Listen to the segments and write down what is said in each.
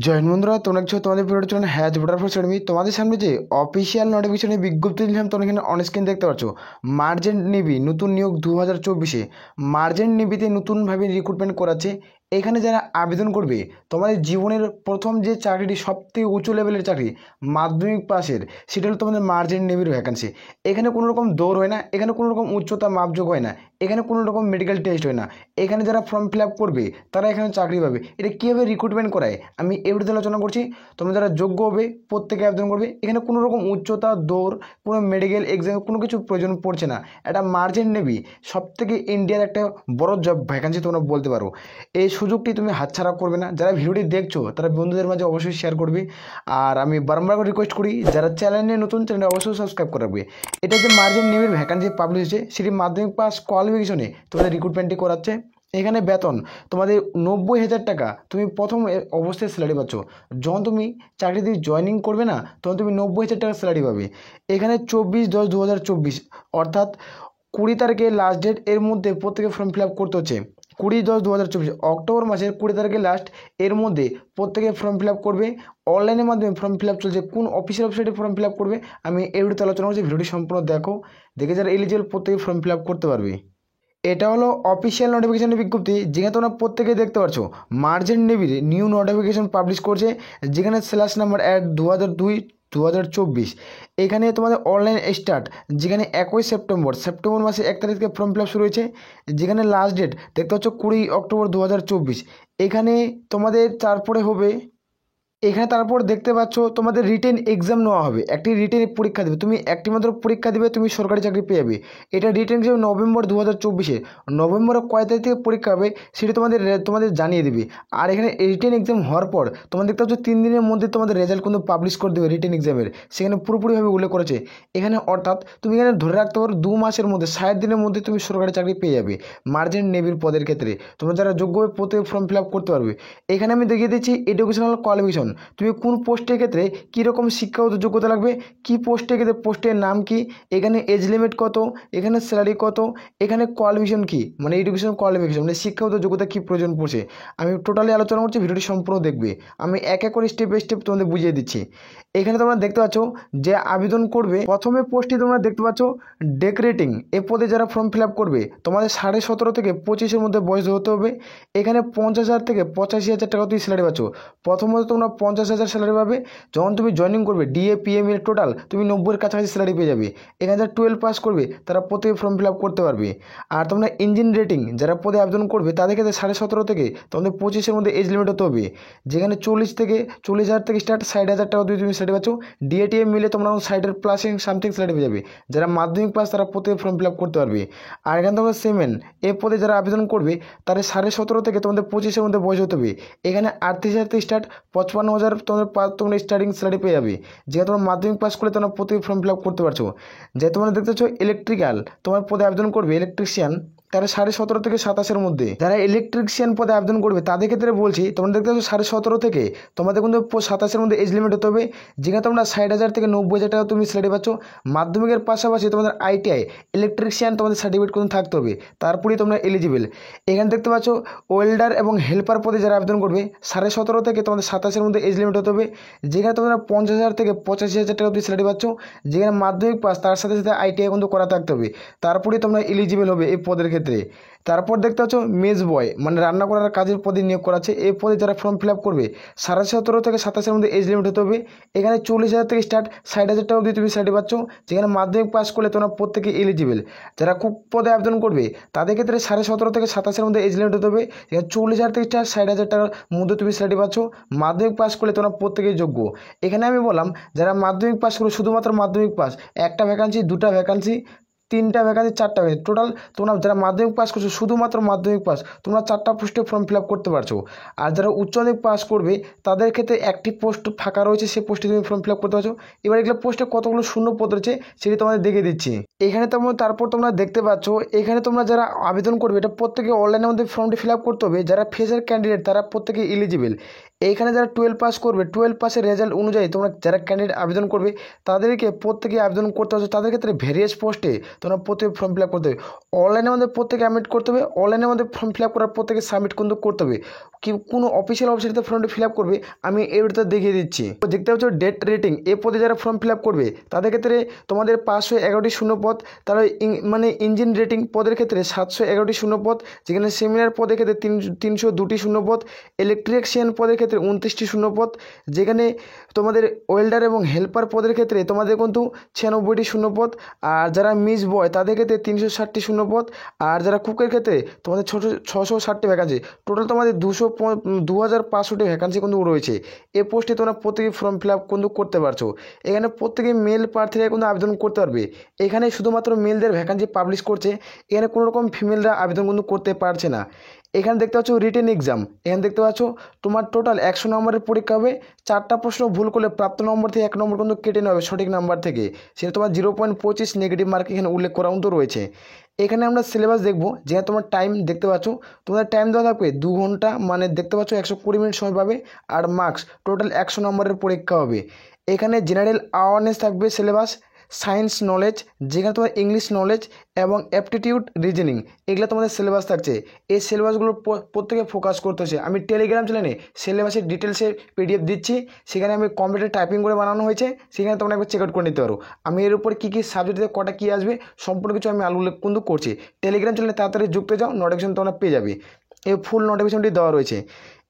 Join বন্ধুরা, তোমরা কিছু তোমাদের ভিডিওর জন্য হ্যাজ ভোটারফোর্স একাডেমি তোমাদের সামনে যে অফিসিয়াল নোটিফিকেশনে বিজ্ঞপ্তি দিলাম তোমরা এখানে অন স্ক্রিন দেখতে পাচ্ছ। মার্চেন্ট নেভি নতুন নিয়োগ 2024-এ মার্চেন্ট নেভিতে নতুনভাবে রিক্রুটমেন্ট করাচ্ছে। এখানে যারা আবেদন করবে তোমাদের জীবনের প্রথম যে চাকরিটি সবথেকে উঁচু লেভেলের চাকরি মাধ্যমিক পাসের, সেটা হলো তোমাদের মার্চেন্ট নেভির ভ্যাকান্সি। এখানে কোনো রকম দৌড় হয় না, এখানে কোনো রকম উচ্চতা মাপযোগ হয় না, এখানে কোনো রকম মেডিকেল টেস্ট হয় না। এখানে যারা ফর্ম ফিল আপ করবে তারা এখানে চাকরি পাবে। এটা কীভাবে রিক্রুটমেন্ট করায় আমি এই ভিডিওতে আলোচনা করছি। তোমরা যারা যোগ্য হবে প্রত্যেকে আবেদন করবে। এখানে কোনো রকম উচ্চতা, দৌড়, কোনো মেডিকেল এক্সাম কোনো কিছু প্রয়োজন পড়ছে না। এটা মার্চেন্ট নেভি সবথেকে ইন্ডিয়ার একটা বড় জব ভ্যাকান্সি তোমরা বলতে পারো। এই সুযোগটি তুমি হাতছাড়া করবে না। যারা ভিডিওটি দেখছো তারা বন্ধুদের মাঝে অবশ্যই শেয়ার করবে। আর আমি বারবার রিকোয়েস্ট করি যারা চ্যানেলে নতুন, চ্যানেলটা অবশ্যই সাবস্ক্রাইব করে রাখবে। এটা যে মার্চেন্ট নেভির ভ্যাকান্সি পাবলিশ হয়েছে সেটি মাধ্যমিক পাস কোয়ালিফিকেশনে তোমাদের রিক্রুটমেন্টটি করাচ্ছে। এখানে বেতন তোমাদের 90,000 টাকা তুমি প্রথম অবস্থায় স্যালারি পাচ্ছ। যখন তুমি চাকরিতে জয়েনিং করবে না তখন তুমি 90,000 টাকা স্যালারি পাবে। এখানে 24/10/2024 অর্থাৎ 20 তারিখে লাস্ট ডেট। এর মধ্যে প্রত্যেকে ফর্ম ফিল আপ করতে হচ্ছে। 20/10/2024 অক্টোবর মাসের 20 তারিখে লাস্ট। এর মধ্যে প্রত্যেকে ফর্ম ফিল আপ করবে। অনলাইনের মাধ্যমে ফর্ম ফিল আপ চলছে। কোন অফিসিয়াল ওয়েবসাইটে ফর্ম ফিল আপ করবে আমি এই ভিডিওতে আলোচনা করছি। ভিডিওটি সম্পূর্ণ দেখো, দেখে যারা এলিজিবল প্রত্যেকে ফর্ম ফিল আপ করতে পারবে। এটা হলো অফিসিয়াল নোটিফিকেশনের বিজ্ঞপ্তি, যেখানে তোমরা প্রত্যেকে দেখতে পাচ্ছ মার্চেন্ট নেভির নিউ নোটিফিকেশন পাবলিশ করছে, যেখানে স্ল্যাশ নাম্বার 2002-2024। এখানে তোমাদের অনলাইন স্টার্ট, যেখানে 21 সেপ্টেম্বর মাসে 1 তারিখ থেকে ফর্ম ফিল আপ শুরু হয়েছে। যেখানে লাস্ট ডেট দেখতে পাচ্ছ 20 অক্টোবর 2024। এখানে তোমাদের তারপরে হবে, এখানে তারপর দেখতে পাচ্ছ তোমাদের রিটেন এক্সাম নেওয়া হবে। একটি রিটেন পরীক্ষা দেবে, তুমি একটি মাত্র পরীক্ষা দেবে, তুমি সরকারি চাকরি পেয়ে যাবে। এটা রিটেন এক্সাম নভেম্বর 2024-এ। নভেম্বরের কয় তারিখ থেকে পরীক্ষা হবে সেটা তোমাদের জানিয়ে দেবে। আর এখানে রিটেন এক্সাম হওয়ার পর তোমাদের দেখতে পাচ্ছ 3 দিনের মধ্যে তোমাদের রেজাল্ট কিন্তু পাবলিশ করে দেবে রিটেন এক্সামের। সেখানে পুরোপুরিভাবে উল্লেখ করেছে এখানে, অর্থাৎ তুমি এখানে ধরে রাখতে পারো 2 মাসের মধ্যে 60 দিনের মধ্যে তুমি সরকারি চাকরি পেয়ে যাবে মার্চেন্ট নেভির পদের ক্ষেত্রে। তোমরা যারা যোগ্য হবে প্রত্যেকে ফর্ম ফিল আপ করতে পারবে। এখানে আমি দেখিয়ে দিচ্ছি এডুকেশনাল কোয়ালিফিকেশন, তুমি কোন পোস্টের ক্ষেত্রে কীরকম শিক্ষাগত যোগ্যতা লাগবে, কী পোস্টের ক্ষেত্রে পোস্টের নাম কি, এখানে এজ লিমিট কত, এখানে স্যালারি কত, এখানে কোয়ালিফিকেশন কি, মানে এডুকেশন কোয়ালিফিকেশন মানে শিক্ষাগত যোগ্যতা কী প্রয়োজন পড়ছে আমি টোটালি আলোচনা করছি। ভিডিওটি সম্পূর্ণ দেখবে, আমি এক এক করে স্টেপ বাই স্টেপ তোমাদের বুঝিয়ে দিচ্ছি। এখানে তোমরা দেখতে পাচ্ছ যে আবেদন করবে প্রথমে পোস্টটি তোমরা দেখতে পাচ্ছ ডেকরেটিং। এ পদে যারা ফর্ম ফিল আপ করবে তোমাদের 17.5 থেকে 25-এর মধ্যে বয়স হতে হবে। এখানে 50,000 থেকে 85,000 টাকা তুমি স্যালারি পাচ্ছ। প্রথমত তোমরা 50,000 স্যালারি পাবে। যখন তুমি জয়েনিং করবে ডিএ পিএম এর টোটাল তুমি 90-এর কাছাকাছি স্যালারি পেয়ে যাবে। এখানে যারা 12 পাস করবে তারা প্রত্যেকে ফর্ম ফিল আপ করতে পারবে। আর তোমরা ইঞ্জিন রেটিং যারা পদে আবেদন করবে তাদের ক্ষেত্রে 17.5 থেকে তোমাদের 25-এর মধ্যে এজ লিমিট হতে হবে। যেখানে 40,000 থেকে স্টার্ট 60,000 টাকা দিয়ে তুমি স্যালারি পাচ্ছ। ডিএটিএম মিলে তোমরা 60-এর প্লাস সামথিং স্যালারি পেয়ে যাবে। যারা মাধ্যমিক পাস তারা প্রত্যেকে ফর্ম ফিল আপ করতে পারবে। আর এখানে তোমরা সেমেন এ পদে যারা আবেদন করবে তাদের 17.5 থেকে তোমাদের 25-এর মধ্যে বয়স হতে হবে। এখানে 38,000 থেকে স্টার্ট 55,000 তোমরা স্টার্টিং স্যালারি পেয়ে যাবে। যেহেতু তোমরা মাধ্যমিক পাস করলে তোমরা প্রত্যেকে ফর্ম ফিল আপ করতে পারছো। যে তোমরা দেখতে পাচ্ছ ইলেকট্রিক্যাল তোমার পদে আবেদন করবে ইলেকট্রিশিয়ান, তারা 17.5 থেকে 27-এর মধ্যে। যারা ইলেকট্রিশিয়ান পদে আবেদন করবে তাদের ক্ষেত্রে বলছি তোমরা দেখতে পাচ্ছ 17.5 থেকে তোমাদের কিন্তু 27-এর মধ্যে এজ লিমিট হতে হবে। যেখানে তোমরা 60,000 থেকে 90,000 টাকা তুমি স্যালারি পাচ্ছ। মাধ্যমিকের পাশাপাশি তোমাদের আইটিআই ইলেকট্রিশিয়ান তোমাদের সার্টিফিকেট কিন্তু থাকতে হবে, তারপরেই তোমরা এলিজিবল। এখানে দেখতে পাচ্ছ ওয়েল্ডার এবং হেল্পার পদে যারা আবেদন করবে 17.5 থেকে তোমাদের 27-এর মধ্যে এজ লিমিট হতে হবে। যেখানে তোমরা 50,000 থেকে 85,000 টাকা তুমি স্যালারি পাচ্ছ। যেখানে মাধ্যমিক পাস তার সাথে সাথে আইটিআই কিন্তু করা থাকতে হবে, তারপরেই তোমরা এলিজিবল হবে এই পদের ক্ষেত্রে। তারপর দেখতে পাচ্ছ মেজ বয় মানে রান্না করার কাজের পদে নিয়োগ করা আছে। এই পদে যারা ফর্ম ফিল আপ করবে 17.5 থেকে 27-এর মধ্যে এজ লিমিট হতে হবে। এখানে 40,000 থেকে স্টার্ট 60,000 টাকা অবধি তুমি স্যালারি পাচ্ছ। যেখানে মাধ্যমিক পাস করলে তোমরা প্রত্যেকে এলিজিবল। যারা কুক পদে আবেদন করবে তাদের ক্ষেত্রে 17.5 থেকে 27-এর মধ্যে এজ লিমিট হতে হবে। এখানে 40,000 থেকে স্টার্ট 60,000 টাকার মধ্যে তুমি স্যালারি পাচ্ছ। মাধ্যমিক পাস করলে তোমরা প্রত্যেকেই যোগ্য। এখানে আমি বললাম যারা মাধ্যমিক পাস করবে শুধুমাত্র মাধ্যমিক পাস, একটা ভ্যাকান্সি, দুটা ভ্যাকান্সি, 3টা ভ্যাকান্সি, 4টা ভ্যাকান্সি, টোটাল তোমরা যারা মাধ্যমিক পাস করছো শুধুমাত্র মাধ্যমিক পাস তোমরা 4টা পোস্টে ফর্ম ফিল আপ করতে পারছো। আর যারা উচ্চ মাধ্যমিক পাস করবে তাদের ক্ষেত্রে একটি পোস্ট ফাঁকা রয়েছে, সেই পোস্টে তুমি ফর্ম ফিল আপ করতে পারছো। এবার এগুলো পোস্টে কতগুলো শূন্য পদ রয়েছে সেটি তোমাদের দেখিয়ে দিচ্ছি। এখানে তারপর তোমরা দেখতে পাচ্ছ এখানে তোমরা যারা আবেদন করবে এটা প্রত্যেকে অনলাইনের মধ্যে ফর্মটি ফিল আপ করতে হবে। যারা ফ্রেশার ক্যান্ডিডেট তারা প্রত্যেকে এলিজিবল। এইখানে যারা 12 পাস করবে 12 পাসের রেজাল্ট অনুযায়ী তোমরা যারা ক্যান্ডিডেট আবেদন করবে তাদেরকে প্রত্যেকে আবেদন করতে হবে। তাদের ক্ষেত্রে ভেরিয়াস পোস্টে তোমরা প্রত্যেকে ফর্ম ফিল আপ করতে হবে। অনলাইনের মধ্যে প্রত্যেকে সাবমিট করতে হবে। অনলাইনের মধ্যে ফর্ম ফিল আপ করার প্রত্যেকে সাবমিট কিন্তু করতে হবে। কি কোনো অফিসিয়াল ওয়েবসাইটে ফর্মটি ফিল আপ করবে আমি এই ভিডিওতে দেখিয়ে দিচ্ছি। তো দেখতে পাচ্ছ ডেট রেটিং এই পদে যারা ফর্ম ফিল আপ করবে তাদের ক্ষেত্রে তোমাদের 511টি শূন্যপদ, তারা ইঞ্জিন রেটিং পদের ক্ষেত্রে 711টি শূন্যপদ, যেখানে সেমিনার পদের ক্ষেত্রে 302টি শূন্যপদ, ইলেকট্রিশিয়ান পদের ক্ষেত্রে 29টি শূন্যপদ, যেখানে তোমাদের ওয়েল্ডার এবং হেল্পার পদের ক্ষেত্রে তোমাদের কিন্তু 96টি শূন্যপদ, আর যারা মিস বয় তাদের ক্ষেত্রে 360টি শূন্যপদ, আর যারা কুকের ক্ষেত্রে তোমাদের 660টি ভ্যাকান্সি, টোটাল তোমাদের 2500টি ভ্যাকান্সি কিন্তু রয়েছে। এই পোস্টে তোমরা প্রত্যেকে ফর্ম ফিল আপ কিন্তু করতে পারছো। এখানে প্রত্যেকে মেল প্রার্থীরা কিন্তু আবেদন করতে পারবে। এখানে শুধুমাত্র মেলদের ভ্যাকান্সি পাবলিশ করছে, এখানে কোনো রকম ফিমেলরা আবেদন কিন্তু করতে পারছে না। এখানে দেখতে পাচ্ছ রিটেন এক্সাম, এখানে দেখতে পাচ্ছ তোমার টোটাল 100 নম্বরের পরীক্ষা হবে। 4টা প্রশ্ন ভুল করলে প্রাপ্ত নম্বর থেকে 1 নম্বর কিন্তু কেটে নেওয়া হবে সঠিক নাম্বার থেকে, সেটা তোমার 0.25 নেগেটিভ মার্ক এখানে উল্লেখ করা কিন্তু রয়েছে। এখানে আমরা সিলেবাস দেখবো, যেখানে তোমার টাইম দেখতে পাচ্ছ, তোমাদের টাইম দেওয়া থাকবে 2 ঘন্টা, মানে দেখতে পাচ্ছ 120 মিনিট সময় পাবে। আর মার্কস টোটাল 100 নম্বরের পরীক্ষা হবে। এখানে জেনারেল অ্যাওয়ারনেস থাকবে সিলেবাস, সায়েন্স নলেজ, যেখানে তোমার ইংলিশ নলেজ এবং অ্যাপটিটিউড রিজনিং, এগুলো তোমাদের সিলেবাস থাকছে। এই সিলেবাসগুলো প্রত্যেকে ফোকাস করতে হচ্ছে। আমি টেলিগ্রাম চ্যানেলে সিলেবাসের ডিটেলসের পিডিএফ দিচ্ছি, সেখানে আমি কম্পিউটার টাইপিং করে বানানো হয়েছে, সেখানে তোমরা একবার চেক আউট করে নিতে পারো। আমি এর উপর কী কী সাবজেক্টে কটা কী আসবে সম্পূর্ণ কিছু আমি উল্লেখ কিন্তু করছি। টেলিগ্রাম চ্যানেলে তাড়াতাড়ি যুক্ত যাও, নোটিফিকেশন তোমরা পেয়ে যাবে। এই ফুল নোটিফিকেশনটি দেওয়া রয়েছে।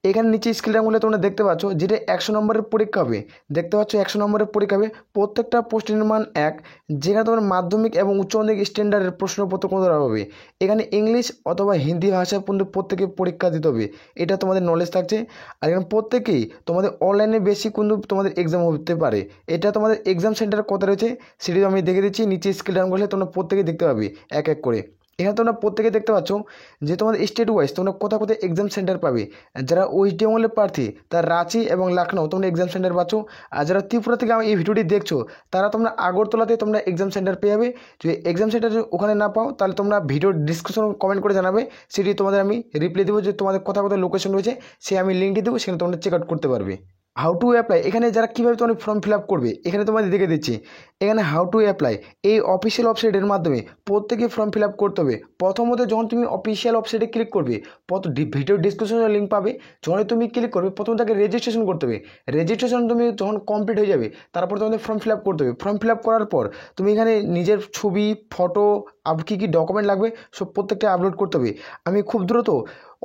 এখানে নিচে স্ক্রিনগুলো তোমরা দেখতে পাচ্ছ, যেটা 100 নম্বরের পরীক্ষা হবে। দেখতে পাচ্ছ 100 নম্বরের পরীক্ষা হবে। প্রত্যেকটা পোস্টের মান 1, যেখানে তোমার মাধ্যমিক এবং উচ্চ মাধ্যমিক স্ট্যান্ডার্ডের প্রশ্নপত্র কোনো দেওয়া হবে। এখানে ইংলিশ অথবা হিন্দি ভাষা কিন্তু প্রত্যেকে পরীক্ষা দিতে হবে, এটা তোমাদের নলেজ থাকছে। আর এখানে প্রত্যেকেই তোমাদের অনলাইনে বেশি কিন্তু তোমাদের এক্সাম হতে পারে। এটা তোমাদের এক্সাম সেন্টার কত রয়েছে সেটি আমি দেখে দিচ্ছি। নিচে স্ক্রিনগুলো তোমরা প্রত্যেকে দেখতে পাবে এক এক করে। এখানে তোমরা প্রত্যেকে দেখতে পাচ্ছ যে তোমাদের স্টেট ওয়াইজ তোমরা কোথাও কোথায় এক্সাম সেন্টার পাবে। যারা ওয়েস্ট বেঙ্গলের প্রার্থী তারা রাঁচি এবং লখনউ তোমরা এক্সাম সেন্টার পাচ্ছ। আর যারা ত্রিপুরা থেকে এই ভিডিওটি দেখছো তারা তোমরা আগরতলাতে তোমরা এক্সাম সেন্টার পেয়ে যাবে। যদি এক্সাম সেন্টার ওখানে না পাও তাহলে তোমরা ভিডিও ডিসক্রিপশন কমেন্ট করে জানাবে, সেটি তোমাদের আমি রিপ্লাই দেবো। যে তোমাদের কোথাও কোথায় লোকেশন রয়েছে সে আমি লিঙ্কটি দেবো, সেখানে তোমরা চেক আউট করতে পারবে। হাউ টু অ্যাপ্লাই, এখানে যারা কীভাবে তোমার ফর্ম ফিল আপ করবে এখানে তোমাদের দেখে দিচ্ছি। এখানে হাউ টু অ্যাপ্লাই এই অফিসিয়াল ওয়েবসাইটের মাধ্যমে প্রত্যেকে ফর্ম ফিল আপ করতে হবে। প্রথমত যখন তুমি অফিসিয়াল ওয়েবসাইটে ক্লিক করবে, ভিডিও ডিসক্রিপশনের লিঙ্ক পাবে, যখন তুমি ক্লিক করবে প্রথম তাকে রেজিস্ট্রেশন করতে হবে। রেজিস্ট্রেশন তুমি যখন কমপ্লিট হয়ে যাবে তারপর তোমাদের ফর্ম ফিল আপ করতে হবে। ফর্ম ফিল আপ করার পর তুমি এখানে নিজের ছবি, ফটো, কী কী ডকুমেন্ট লাগবে সব প্রত্যেকটা আপলোড করতে হবে। আমি খুব দ্রুত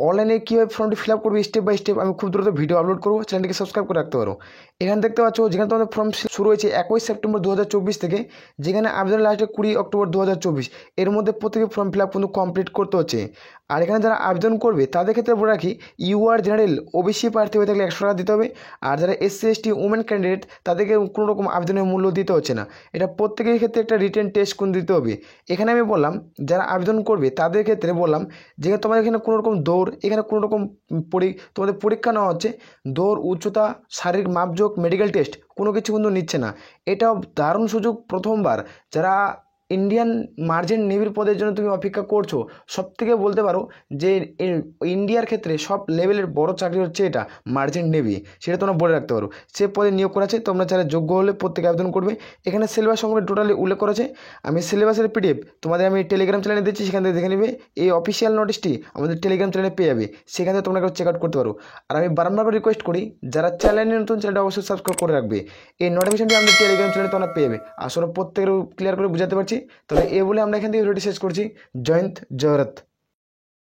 অনলাইনে কীভাবে ফর্মটি ফিল আপ করবে স্টেপ বাই স্টেপ আমি খুব দ্রুত ভিডিও আপলোড করবো, চ্যানেলটিকে সাবস্ক্রাইব করে রাখতে পারো। এখানে দেখতে পাচ্ছ যেখানে তোমাদের ফর্ম শুরু হয়েছে 21 সেপ্টেম্বর 2024 থেকে, যেখানে আবেদনের লাস্ট ডেট 20 অক্টোবর 2024। এর মধ্যে প্রত্যেকে ফর্ম ফিল আপ কিন্তু কমপ্লিট করতে হচ্ছে। আর এখানে যারা আবেদন করবে তাদের ক্ষেত্রে বলে রাখি, ইউআর জেনারেল ওবিসি প্রার্থী হয়ে থাকলে 100 টাকা দিতে হবে। আর যারা এসসি এসটি উমেন ক্যান্ডিডেট তাদেরকে কোনো রকম আবেদনের মূল্য দিতে হচ্ছে না। এটা প্রত্যেকের ক্ষেত্রে একটা রিটেন টেস্ট কোন দিতে হবে। এখানে আমি বললাম যারা আবেদন করবে তাদের ক্ষেত্রে বললাম যে তোমাদের এখানে কোনো রকম দৌড়, এখানে কোনো রকম তোমাদের পরীক্ষা নেওয়া হচ্ছে, দৌড়, উচ্চতা, শারীরিক মাপজোক, মেডিকেল টেস্ট কোনো কিছু কিন্তু নিচ্ছে না। এটাও দারুণ সুযোগ। প্রথমবার যারা ইন্ডিয়ান মার্চেন্ট নেভির পদের জন্য তুমি অপেক্ষা করছো, সবথেকে বলতে পারো যে ইন্ডিয়ার ক্ষেত্রে সব লেভেলের বড় চাকরি হচ্ছে এটা মার্চেন্ট নেভি, সেটা তোমরা বলে রাখতে পারো। সে পদে নিয়োগ করা আছে, তোমরা যারা যোগ্য হলে প্রত্যেকে আবেদন করবে। এখানে সিলেবাস সম্পর্কে টোটালি উল্লেখ করেছে। আমি সিলেবাসের পিডিএফ তোমাদের আমি টেলিগ্রাম চ্যানেলে দিচ্ছি, সেখান থেকে দেখে নেবে। এই অফিসিয়াল নোটিশটি আমাদের টেলিগ্রাম চ্যানেলে পেয়ে যাবে, সেখান থেকে তোমরা চেক আউট করতে পারো। আর আমি বারবার রিকোয়েস্ট করি যারা চ্যানেলে নতুন, চ্যানেলটা অবশ্যই সাবস্ক্রাইব করে রাখবে। এই নোটিফিকেশনটি আমাদের টেলিগ্রাম চ্যানেলে তোমরা পেয়ে যাবে। আসলে প্রত্যেকের ক্লিয়ার করে বুঝাতে পারছি। তবে এ বলে আমরা এখান থেকে ভিডিওটি শেষ করছি। জয় হিন্দ, জয় ভারত।